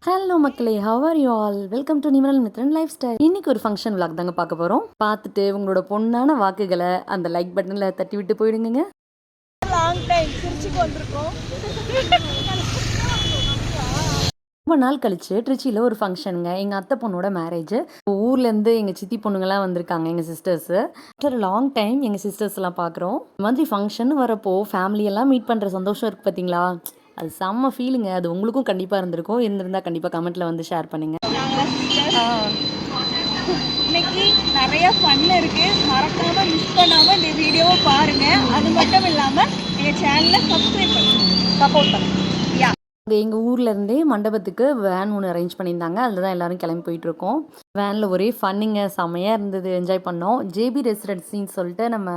Hello மக்களே, how are you all? Welcome to Nimral Mithran lifestyle. இன்னைக்கு ஒரு ஃபங்க்ஷன் விளாக் தாங்க பார்க்க போகிறோம். பார்த்துட்டு உங்களோட பொண்ணான வாக்குகளை அந்த லைக் பட்டனில் தட்டி விட்டு போயிடுங்க. லாங் டைம் திருச்சிக்கு வந்திருக்கோம். ரொம்ப நாள் கழிச்சு திருச்சியில் ஒரு ஃபங்க்ஷனுங்க. எங்கள் அத்தை பொண்ணோட மேரேஜ். ஊர்லேருந்து எங்கள் சித்தி பொண்ணுங்கள்லாம் வந்திருக்காங்க, எங்கள் சிஸ்டர்ஸு. ஆஃப்டர் லாங் டைம் எங்கள் சிஸ்டர்ஸ்லாம் பார்க்குறோம். இந்த மாதிரி ஃபங்க்ஷன் வரப்போ ஃபேமிலியெல்லாம் மீட் பண்ணுற சந்தோஷம் இருக்குது பார்த்தீங்களா? அது செம்ம ஃபீலுங்க. அது உங்களுக்கும் கண்டிப்பாக இருந்திருக்கும். இருந்திருந்தால் கண்டிப்பாக கமெண்ட்டில் வந்து ஷேர் பண்ணுங்கள். இன்னைக்கு நிறைய ஃபன் இருக்கு. மறக்காம மிஸ் பண்ணாம இந்த வீடியோவை பாருங்க. அது மட்டும் இல்லாம எங்க சேனலை சப்ஸ்கிரைப் பண்ணுங்க, சப்போர்ட் பண்ணுங்க. எங்கள் ஊர்லேருந்தே மண்டபத்துக்கு வேன் ஒன்று அரேஞ்ச் பண்ணியிருந்தாங்க. அதில் தான் எல்லோரும் கிளம்பி போயிட்டுருக்கோம். வேனில் ஒரே ஃபன்னிங்க, செம்மையாக இருந்தது, என்ஜாய் பண்ணோம். ஜேபி ரெசிடென்சின்னு சொல்லிட்டு நம்ம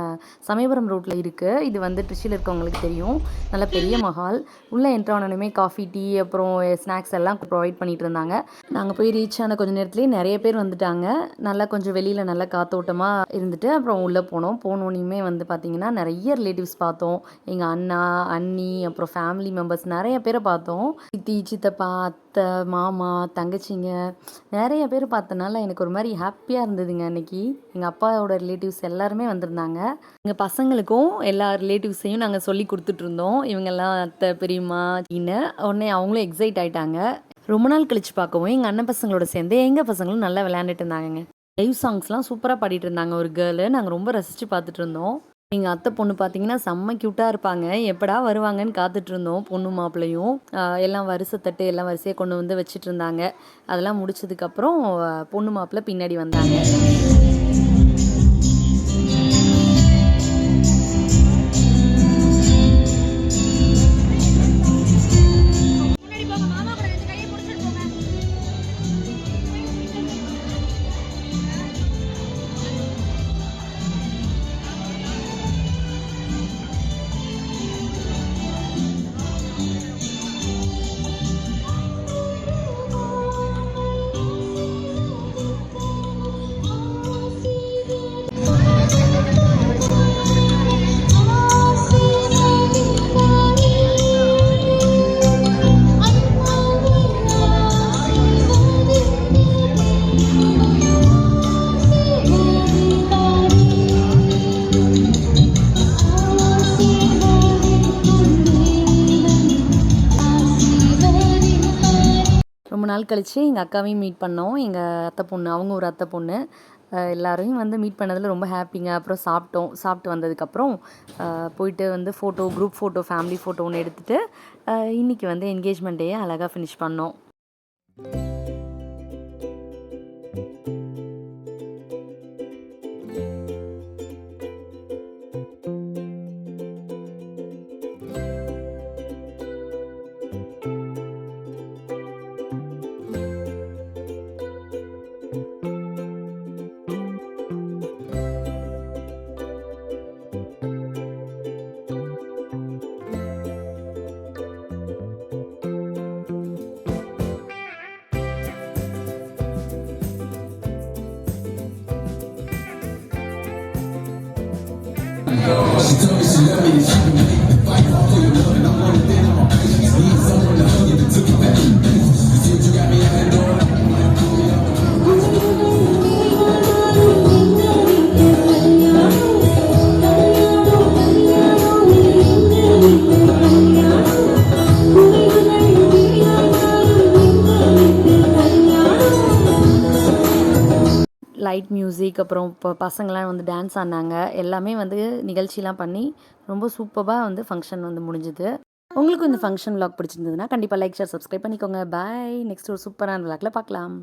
சமயபுரம் ரோட்டில் இருக்குது. இது வந்து திருச்சியில் இருக்கவங்களுக்கு தெரியும். நல்ல பெரிய மஹால். உள்ளே என்ட்ரு ஆனோடனே காஃபி, டீ, அப்புறம் ஸ்நாக்ஸ் எல்லாம் ப்ரொவைட் பண்ணிகிட்டு இருந்தாங்க. நாங்கள் போய் ரீச் ஆன கொஞ்சம் நேரத்துலேயே நிறைய பேர் வந்துட்டாங்க. நல்லா கொஞ்சம் வெளியில் நல்லா காத்தோட்டமாக இருந்துட்டு அப்புறம் உள்ளே போனோன்னே வந்து பார்த்திங்கன்னா நிறைய ரிலேட்டிவ்ஸ் பார்த்தோம். எங்கள் அண்ணா, அண்ணி, அப்புறம் ஃபேமிலி மெம்பர்ஸ் நிறைய பேரை பார்த்தோம். சித்தி, சித்தப்பா, அத்தை, மாமா, தங்கச்சிங்க நிறைய பேர் பார்த்தனால எனக்கு ஒரு மாதிரி ஹாப்பியாக இருந்ததுங்க. அன்னைக்கு எங்கள் அப்பாவோட ரிலேட்டிவ்ஸ் எல்லாருமே வந்திருந்தாங்க. எங்கள் பசங்களுக்கும் எல்லா ரிலேட்டிவ்ஸையும் நாங்கள் சொல்லி கொடுத்துட்ருந்தோம். இவங்கெல்லாம் அத்தை, பெரியம்மா அப்படின்னு. உடனே அவங்களும் எக்ஸைட் ஆகிட்டாங்க. ரொம்ப நாள் கழித்து பார்க்கவும் எங்கள் அண்ணன் பசங்களோட சேர்ந்து எங்கள் பசங்களும் நல்லா விளையாண்டுட்டு இருந்தாங்க. லைவ் சாங்ஸ்லாம் சூப்பராக பாடிட்டு இருந்தாங்க ஒரு கேர்ளு. நாங்கள் ரொம்ப ரசித்து பார்த்துட்டு இருந்தோம். எங்கள் அத்தை பொண்ணு பார்த்தீங்கன்னா செம்ம க்யூட்டாக இருப்பாங்க. எப்படா வருவாங்கன்னு காத்துட்ருந்தோம். பொண்ணு மாப்பிள்ளையும் எல்லாம் வரிசைத்தட்டு எல்லாம் வரிசையாக கொண்டு வந்து வச்சுட்டு இருந்தாங்க. அதெல்லாம் முடிச்சதுக்கப்புறம் பொண்ணு மாப்பிள்ளை பின்னாடி வந்தாங்க. ரொம்ப நாள் கழித்து எங்கள் அக்காவையும் மீட் பண்ணோம். எங்கள் அத்தை பொண்ணு, அவங்க ஒரு அத்தை பொண்ணு. எல்லாரையும் வந்து மீட் பண்ணதில் ரொம்ப ஹாப்பிங்க. அப்புறம் சாப்பிட்டு வந்ததுக்கப்புறம் போயிட்டு வந்து குரூப் ஃபோட்டோ, ஃபேமிலி ஃபோட்டோ ஒன்று எடுத்துகிட்டு இன்றைக்கி வந்து என்கேஜ்மெண்ட் டேயை அழகாக ஃபினிஷ் பண்ணோம். She told me she loved me and she can make the fight for your love and I want it then I'm need someone to hug you to took it back. You see what you got me out that door? Light music, அப்புறம் இப்போ பசங்களாம் வந்து dance ஆடினாங்க. எல்லாமே வந்து நிகழ்ச்சிலாம் பண்ணி ரொம்ப சூப்பராக வந்து ஃபங்க்ஷன் வந்து முடிஞ்சுது. உங்களுக்கும் இந்த ஃபங்க்ஷன் விளாக் பிடிச்சிருந்ததுன்னா கண்டிப்பாக லைக், ஷேர், சப்ஸ்கிரைப் பண்ணிக்கோங்க. பாய். நெக்ஸ்ட் ஒரு சூப்பரான விளாக்ல பார்க்கலாம்.